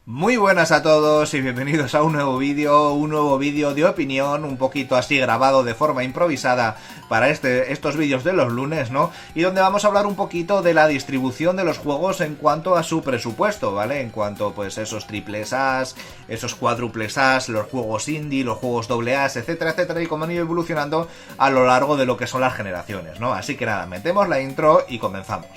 Muy buenas a todos y bienvenidos a un nuevo vídeo de opinión, un poquito así grabado de forma improvisada para estos vídeos de los lunes, ¿no? Y donde vamos a hablar un poquito de la distribución de los juegos en cuanto a su presupuesto, ¿vale? En cuanto pues esos triples As, esos cuádruples As, los juegos indie, los juegos doble As, etcétera, etcétera, y cómo han ido evolucionando a lo largo de lo que son las generaciones, ¿no? Así que nada, metemos la intro y comenzamos.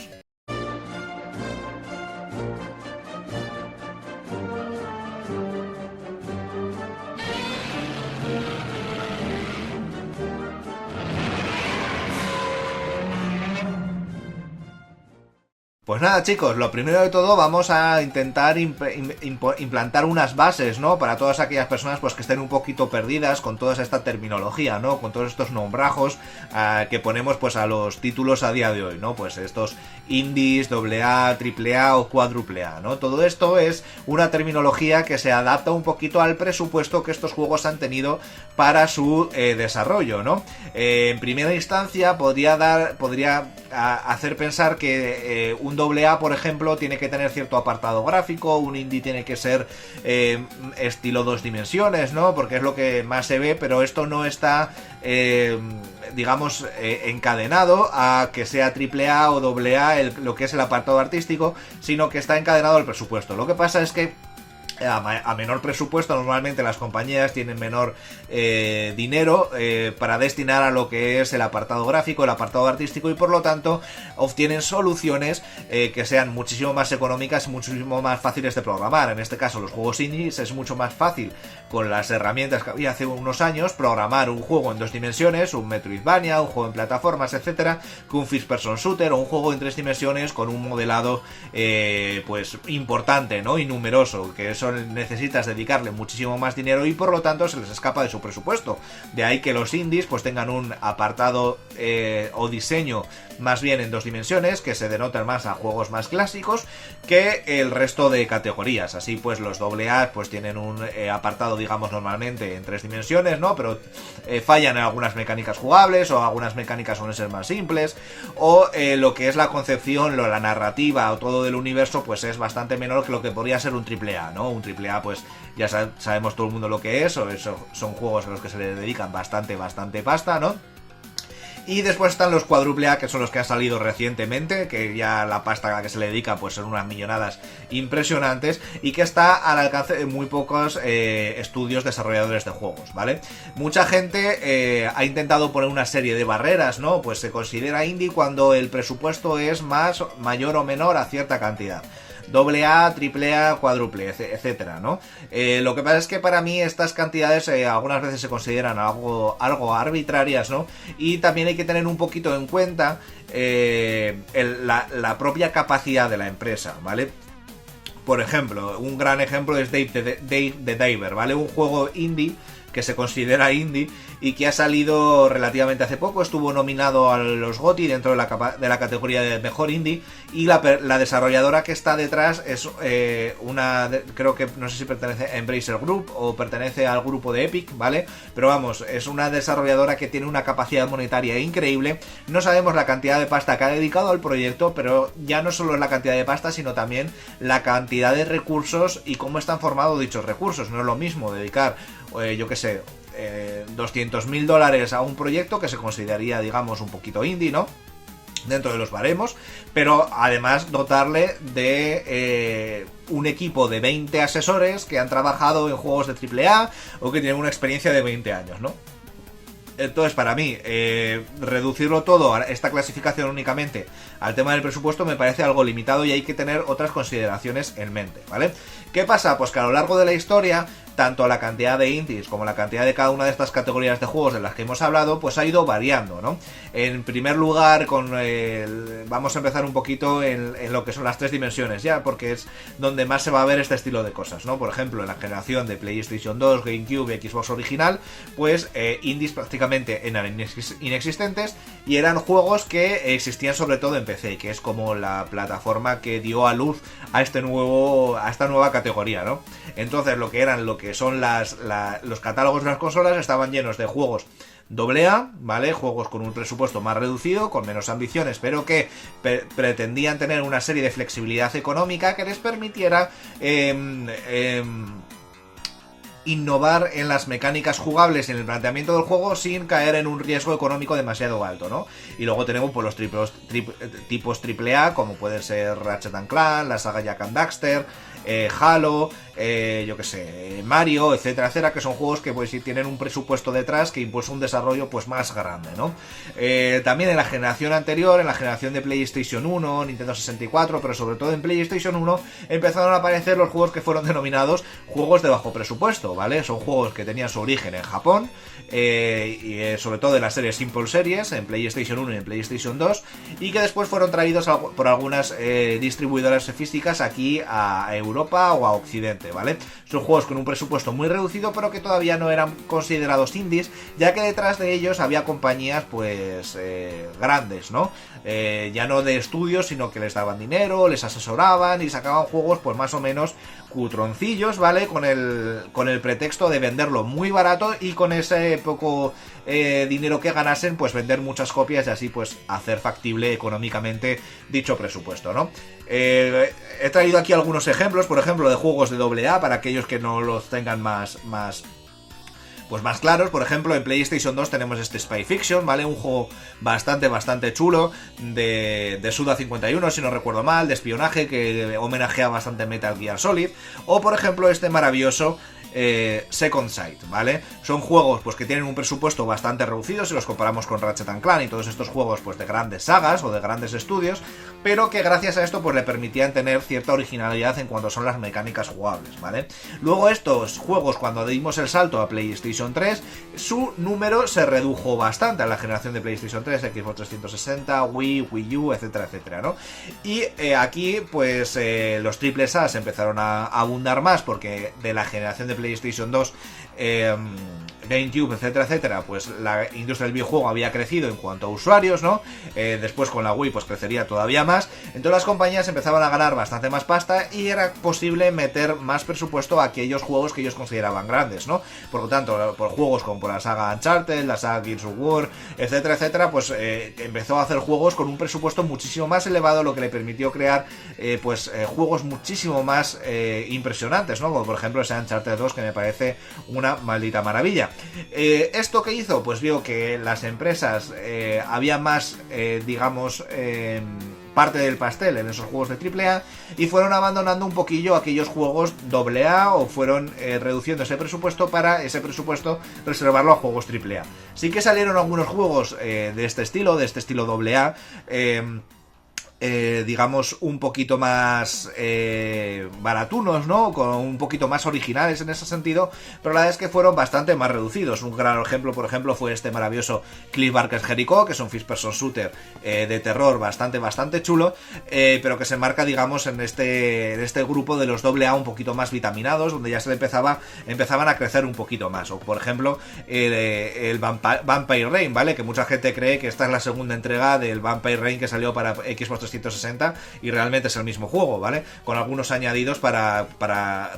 Pues nada, chicos, lo primero de todo vamos a intentar implantar unas bases, ¿no? Para todas aquellas personas pues que estén un poquito perdidas con toda esta terminología, ¿no? Con todos estos nombrajos que ponemos pues a los títulos a día de hoy, ¿no? Pues estos indies, AA, AAA o cuádruple A, ¿no? Todo esto es una terminología que se adapta un poquito al presupuesto que estos juegos han tenido para su desarrollo, ¿no? En primera instancia podría hacer pensar que un doble A, por ejemplo, tiene que tener cierto apartado gráfico, un indie tiene que ser estilo 2 dimensiones, ¿no? Porque es lo que más se ve, pero esto no está, digamos, encadenado a que sea AAA o AA lo que es el apartado artístico, sino que está encadenado al presupuesto. Lo que pasa es que a menor presupuesto normalmente las compañías tienen menor dinero para destinar a lo que es el apartado gráfico, el apartado artístico, y por lo tanto obtienen soluciones que sean muchísimo más económicas y muchísimo más fáciles de programar. En este caso los juegos indies es mucho más fácil con las herramientas que había hace unos años programar un juego en 2 dimensiones, un Metroidvania, un juego en plataformas, etcétera, que un first person shooter o un juego en 3 dimensiones con un modelado pues importante, ¿no? Y numeroso, que eso necesitas dedicarle muchísimo más dinero y por lo tanto se les escapa de su presupuesto. De ahí que los indies pues tengan un apartado o diseño más bien en 2 dimensiones, que se denotan más a juegos más clásicos que el resto de categorías. Así pues los AA pues tienen un apartado, digamos, normalmente en 3 dimensiones, ¿no? Pero fallan en algunas mecánicas jugables, o algunas mecánicas suelen ser más simples, o lo que es la concepción, la narrativa o todo del universo pues es bastante menor que lo que podría ser un AAA, ¿no? Un AAA pues ya sabemos todo el mundo lo que es, o eso son juegos a los que se le dedican bastante pasta, ¿no? Y después están los cuádruple A, que son los que han salido recientemente, que ya la pasta a la que se le dedica pues son unas millonadas impresionantes, y que está al alcance de muy pocos estudios desarrolladores de juegos, ¿vale? Mucha gente ha intentado poner una serie de barreras, ¿no? Pues se considera indie cuando el presupuesto es mayor o menor a cierta cantidad. AA, AAA, cuádruple, etcétera, ¿no? Lo que pasa es que para mí estas cantidades algunas veces se consideran algo arbitrarias, ¿no? Y también hay que tener un poquito en cuenta la propia capacidad de la empresa, ¿vale? Por ejemplo, un gran ejemplo es Dave the Diver, ¿vale? Un juego indie que se considera indie y que ha salido relativamente hace poco, estuvo nominado a los GOTY dentro de la categoría de mejor indie, y la desarrolladora que está detrás es creo que no sé si pertenece a Embracer Group o pertenece al grupo de Epic, ¿vale? Pero vamos, es una desarrolladora que tiene una capacidad monetaria increíble. No sabemos la cantidad de pasta que ha dedicado al proyecto, pero ya no solo es la cantidad de pasta, sino también la cantidad de recursos y cómo están formados dichos recursos. No es lo mismo dedicar, yo qué sé, $200.000 a un proyecto que se consideraría, digamos, un poquito indie, ¿no? Dentro de los baremos, pero además dotarle de un equipo de 20 asesores que han trabajado en juegos de AAA o que tienen una experiencia de 20 años, ¿no? Entonces, para mí, reducirlo todo a esta clasificación únicamente al tema del presupuesto me parece algo limitado, y hay que tener otras consideraciones en mente, ¿vale? ¿Qué pasa? Pues que a lo largo de la historia, tanto la cantidad de indies como la cantidad de cada una de estas categorías de juegos de las que hemos hablado, pues ha ido variando, ¿no? En primer lugar, vamos a empezar un poquito en lo que son las 3 dimensiones ya, porque es donde más se va a ver este estilo de cosas, ¿no? Por ejemplo, en la generación de PlayStation 2, GameCube y Xbox original, pues indies prácticamente eran inexistentes y eran juegos que existían sobre todo en PC, que es como la plataforma que dio a luz a esta nueva categoría, ¿no? Entonces lo que son los catálogos de las consolas estaban llenos de juegos AA, ¿vale? Juegos con un presupuesto más reducido, con menos ambiciones, pero que pretendían tener una serie de flexibilidad económica que les permitiera innovar en las mecánicas jugables y en el planteamiento del juego sin caer en un riesgo económico demasiado alto, ¿no? Y luego tenemos pues, los tipos AAA, como pueden ser Ratchet & Clank, la saga Jak and Daxter, Halo, yo que sé, Mario, etcétera, etcétera, que son juegos que pues sí tienen un presupuesto detrás que impulsa un desarrollo pues más grande, ¿no? También en la generación anterior, en la generación de PlayStation 1, Nintendo 64, pero sobre todo en PlayStation 1, empezaron a aparecer los juegos que fueron denominados juegos de bajo presupuesto, ¿vale? Son juegos que tenían su origen en Japón, y sobre todo en la serie Simple Series, en PlayStation 1 y en PlayStation 2, y que después fueron traídos por algunas distribuidoras físicas aquí a Europa o a Occidente, ¿vale? Son juegos con un presupuesto muy reducido, pero que todavía no eran considerados indies, ya que detrás de ellos había compañías, pues, grandes, ¿no? Ya no de estudios, sino que les daban dinero, les asesoraban y sacaban juegos, pues, más o menos cutroncillos, ¿vale? Con el pretexto de venderlo muy barato y con ese poco dinero que ganasen, pues vender muchas copias y así, pues, hacer factible económicamente dicho presupuesto, ¿no? He traído aquí algunos ejemplos, por ejemplo, de juegos de AA para aquellos que no los tengan más claros. Por ejemplo, en PlayStation 2 tenemos este Spy Fiction, ¿vale? Un juego bastante chulo de Suda 51, si no recuerdo mal, de espionaje, que homenajea bastante Metal Gear Solid. O, por ejemplo, este maravilloso Second Sight, ¿vale? Son juegos pues que tienen un presupuesto bastante reducido si los comparamos con Ratchet & Clank y todos estos juegos pues de grandes sagas o de grandes estudios, pero que gracias a esto pues le permitían tener cierta originalidad en cuanto son las mecánicas jugables, ¿vale? Luego estos juegos, cuando dimos el salto a PlayStation 3, su número se redujo bastante a la generación de PlayStation 3, Xbox 360, Wii U, etcétera, etcétera, ¿no? Y aquí pues los triples A se empezaron a abundar más porque de la generación de PlayStation 2, GameCube, etcétera, etcétera, pues la industria del videojuego había crecido en cuanto a usuarios, ¿no? Después con la Wii pues crecería todavía más, entonces las compañías empezaban a ganar bastante más pasta y era posible meter más presupuesto a aquellos juegos que ellos consideraban grandes, ¿no? Por lo tanto, por juegos como por la saga Uncharted, la saga Gears of War, etcétera, etcétera, pues empezó a hacer juegos con un presupuesto muchísimo más elevado, lo que le permitió crear juegos muchísimo más impresionantes, ¿no? Como por ejemplo ese Uncharted 2, que me parece una maldita maravilla. ¿Esto qué hizo? Pues vio que las empresas había más, parte del pastel en esos juegos de AAA y fueron abandonando un poquillo aquellos juegos AA o fueron reduciendo ese presupuesto para ese presupuesto reservarlo a juegos AAA. Sí que salieron algunos juegos de este estilo AA, un poquito más baratunos, ¿no? Con un poquito más originales en ese sentido, pero la verdad es que fueron bastante más reducidos. Un gran ejemplo, por ejemplo, fue este maravilloso Cliff Barker's Jericho, que es un first person shooter de terror bastante chulo, pero que se marca, digamos, en este grupo de los AA un poquito más vitaminados, donde ya empezaban a crecer un poquito más. O, por ejemplo, el Vampire Rain, ¿vale? Que mucha gente cree que esta es la segunda entrega del Vampire Rain que salió para Xbox 360 y realmente es el mismo juego, ¿vale? Con algunos añadidos para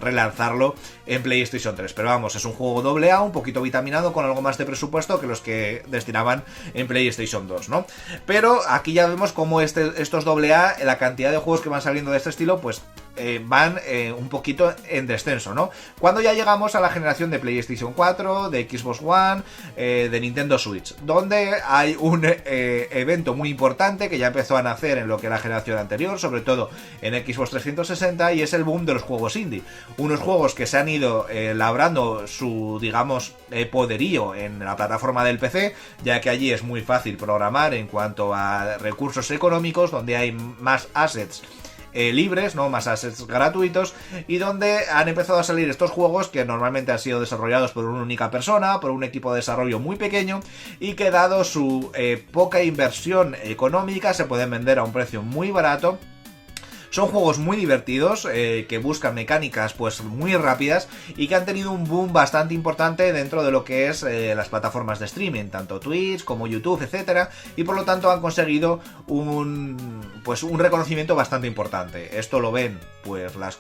relanzarlo en PlayStation 3. Pero vamos, es un juego AA, un poquito vitaminado, con algo más de presupuesto que los que destinaban en PlayStation 2, ¿no? Pero aquí ya vemos cómo estos AA, la cantidad de juegos que van saliendo de este estilo, pues van un poquito en descenso, ¿no? Cuando ya llegamos a la generación de PlayStation 4, de Xbox One, de Nintendo Switch, donde hay un evento muy importante que ya empezó a nacer en lo que era la generación anterior, sobre todo en Xbox 360, y es el boom de los juegos indie. Unos juegos que se han ido labrando su, digamos, poderío en la plataforma del PC, ya que allí es muy fácil programar en cuanto a recursos económicos, donde hay más assets libres, ¿no? Más assets gratuitos, y donde han empezado a salir estos juegos que normalmente han sido desarrollados por una única persona, por un equipo de desarrollo muy pequeño, y que dado su poca inversión económica se pueden vender a un precio muy barato, Son juegos muy divertidos, que buscan mecánicas pues muy rápidas y que han tenido un boom bastante importante dentro de lo que es las plataformas de streaming, tanto Twitch como YouTube, etcétera, y por lo tanto han conseguido un reconocimiento bastante importante. Esto lo ven pues las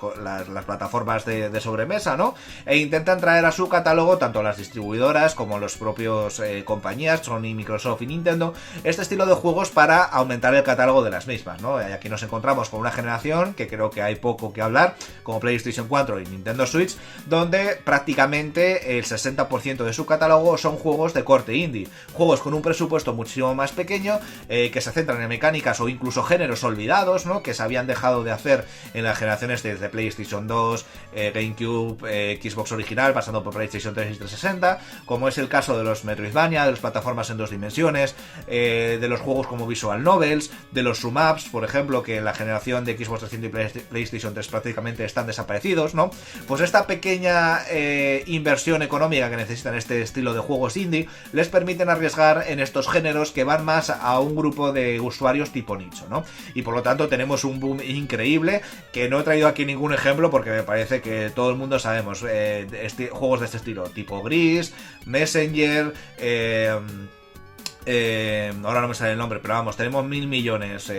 plataformas de sobremesa, ¿no? E intentan traer a su catálogo tanto las distribuidoras como los propios compañías, Sony, Microsoft y Nintendo, este estilo de juegos para aumentar el catálogo de las mismas, ¿no? Y aquí nos encontramos con una generación que creo que hay poco que hablar, como PlayStation 4 y Nintendo Switch, donde prácticamente el 60% de su catálogo son juegos de corte indie, juegos con un presupuesto muchísimo más pequeño, que se centran en mecánicas o incluso géneros olvidados, ¿no? Que se habían dejado de hacer en las generaciones desde PlayStation 2, GameCube, Xbox original, pasando por PlayStation 3 y 360, como es el caso de los Metroidvania, de las plataformas en 2 dimensiones, de los juegos como Visual Novels, de los Shoot-em-ups, por ejemplo, que en la generación de Xbox 300 y PlayStation 3 prácticamente están desaparecidos, ¿no? Pues esta pequeña inversión económica que necesitan este estilo de juegos indie les permiten arriesgar en estos géneros que van más a un grupo de usuarios tipo nicho, ¿no? Y por lo tanto tenemos un boom increíble, que no he traído aquí ningún ejemplo porque me parece que todo el mundo sabemos juegos de este estilo, tipo Gris, Messenger, ahora no me sale el nombre, pero vamos, tenemos 1000 millones.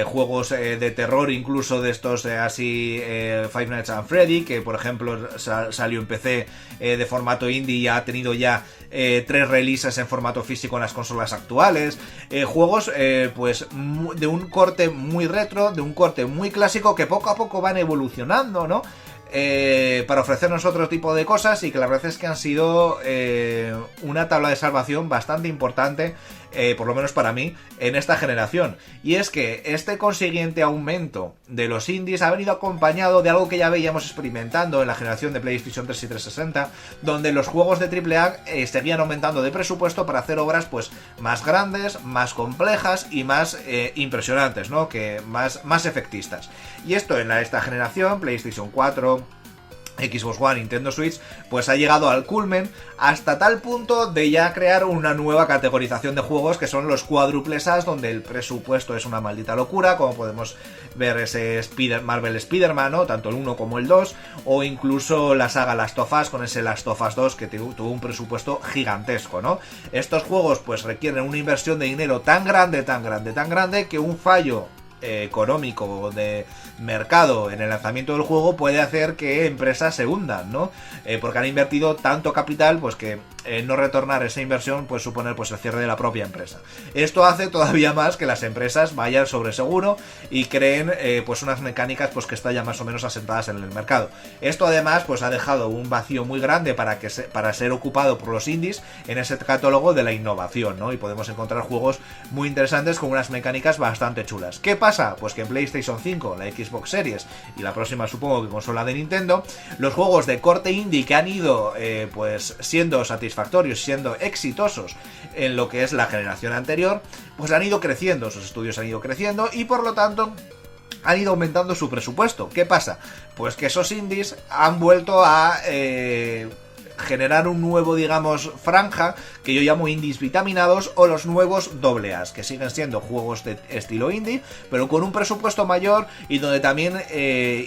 Juegos de terror, incluso de estos así, Five Nights at Freddy, que por ejemplo salió en PC de formato indie y ha tenido ya 3 releases en formato físico en las consolas actuales. Juegos pues de un corte muy retro, de un corte muy clásico, que poco a poco van evolucionando, ¿no? Para ofrecernos otro tipo de cosas, y que la verdad es que han sido una tabla de salvación bastante importante, por lo menos para mí, en esta generación. Y es que este consiguiente aumento de los indies ha venido acompañado de algo que ya veíamos experimentando en la generación de PlayStation 3 y 360, donde los juegos de AAA seguían aumentando de presupuesto para hacer obras pues más grandes, más complejas y más impresionantes, ¿no? Que más efectistas. Y esto en esta generación, PlayStation 4, Xbox One, Nintendo Switch, pues ha llegado al culmen, hasta tal punto de ya crear una nueva categorización de juegos, que son los cuádruples As, donde el presupuesto es una maldita locura, como podemos ver ese Marvel Spider-Man, ¿no? Tanto el 1 como el 2, o incluso la saga Last of Us, con ese Last of Us 2 que tuvo un presupuesto gigantesco, ¿no? Estos juegos pues requieren una inversión de dinero tan grande, que un fallo económico de mercado en el lanzamiento del juego puede hacer que empresas se hundan, ¿no? Porque han invertido tanto capital, pues que no retornar esa inversión puede suponer pues el cierre de la propia empresa. Esto hace todavía más que las empresas vayan sobre seguro y creen pues unas mecánicas pues que están ya más o menos asentadas en el mercado. Esto además pues ha dejado un vacío muy grande para ser ocupado por los indies en ese catálogo de la innovación, ¿no? Y podemos encontrar juegos muy interesantes con unas mecánicas bastante chulas. ¿Qué pasa? Pues que en PlayStation 5, la Xbox Series y la próxima supongo que consola de Nintendo, los juegos de corte indie que han ido pues siendo satisfactorios, siendo exitosos en lo que es la generación anterior, pues han ido creciendo, sus estudios han ido creciendo y por lo tanto han ido aumentando su presupuesto. ¿Qué pasa? Pues que esos indies han vuelto a generar un nuevo, digamos, franja que yo llamo indies vitaminados, o los nuevos AA, que siguen siendo juegos de estilo indie, pero con un presupuesto mayor y donde también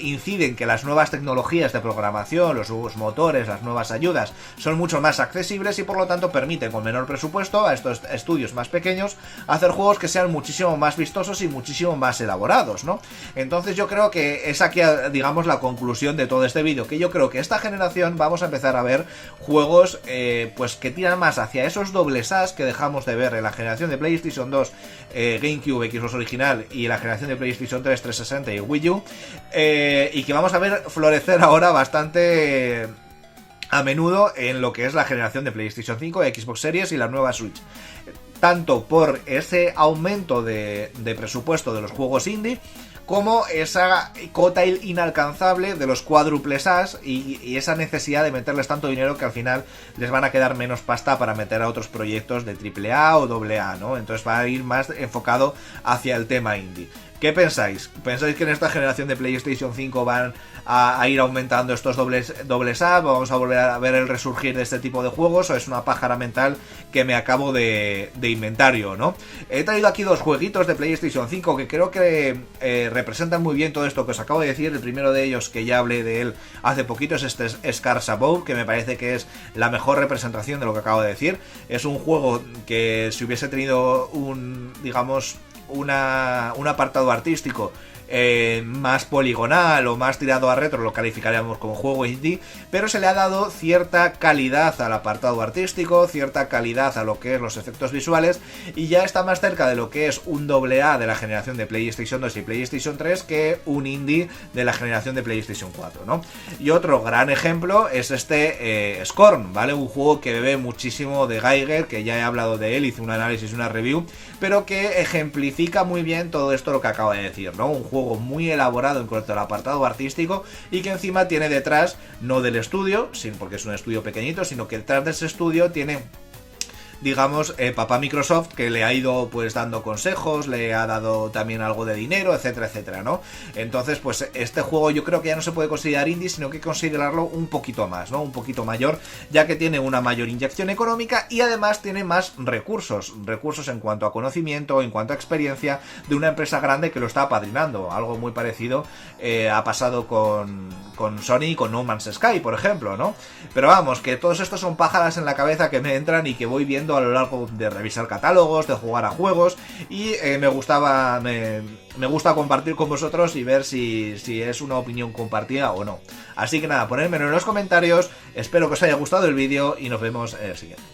inciden que las nuevas tecnologías de programación, los nuevos motores, las nuevas ayudas son mucho más accesibles y por lo tanto permiten con menor presupuesto a estos estudios más pequeños hacer juegos que sean muchísimo más vistosos y muchísimo más elaborados, ¿no? Entonces yo creo que es aquí, digamos, la conclusión de todo este vídeo, que yo creo que esta generación vamos a empezar a ver juegos pues que tiran más hacia esos dobles As que dejamos de ver en la generación de PlayStation 2, GameCube, Xbox original, y la generación de PlayStation 3, 360 y Wii U, y que vamos a ver florecer ahora bastante a menudo en lo que es la generación de PlayStation 5, Xbox Series y la nueva Switch, tanto por ese aumento de presupuesto de los juegos indie, como esa cota inalcanzable de los cuádruples As y esa necesidad de meterles tanto dinero que al final les van a quedar menos pasta para meter a otros proyectos de AAA o AA, ¿no? Entonces va a ir más enfocado hacia el tema indie. ¿Qué pensáis? ¿Pensáis que en esta generación de PlayStation 5 van a ir aumentando estos dobles A? ¿Vamos a volver a ver el resurgir de este tipo de juegos? ¿O es una pájara mental que me acabo de inventario, ¿no? He traído aquí dos jueguitos de PlayStation 5 que creo que representan muy bien todo esto que os acabo de decir. El primero de ellos, que ya hablé de él hace poquito, es este Scars Above, que me parece que es la mejor representación de lo que acabo de decir. Es un juego que, si hubiese tenido un apartado artístico más poligonal o más tirado a retro, lo calificaríamos como juego indie, pero se le ha dado cierta calidad al apartado artístico, cierta calidad a lo que es los efectos visuales, y ya está más cerca de lo que es un AA de la generación de PlayStation 2 y PlayStation 3 que un indie de la generación de PlayStation 4, ¿no? Y otro gran ejemplo es este Scorn, ¿vale? Un juego que bebe muchísimo de Geiger, que ya he hablado de él, hice un análisis y una review, pero que ejemplifica muy bien todo esto lo que acabo de decir, ¿no? Un juego muy elaborado en cuanto al apartado artístico y que encima tiene detrás, no del estudio, porque es un estudio pequeñito, sino que detrás de ese estudio tiene, digamos, papá Microsoft, que le ha ido pues dando consejos, le ha dado también algo de dinero, etcétera, etcétera, ¿no? Entonces, pues este juego yo creo que ya no se puede considerar indie, sino que considerarlo un poquito más, ¿no? Un poquito mayor, ya que tiene una mayor inyección económica y además tiene más recursos en cuanto a conocimiento, en cuanto a experiencia de una empresa grande que lo está apadrinando. Algo muy parecido ha pasado con Sony y con No Man's Sky, por ejemplo, ¿no? Pero vamos, que todos estos son pájaras en la cabeza que me entran y que voy viendo a lo largo de revisar catálogos, de jugar a juegos, y me gusta compartir con vosotros y ver si es una opinión compartida o no. Así que nada, ponedmelo en los comentarios, espero que os haya gustado el vídeo y nos vemos en el siguiente.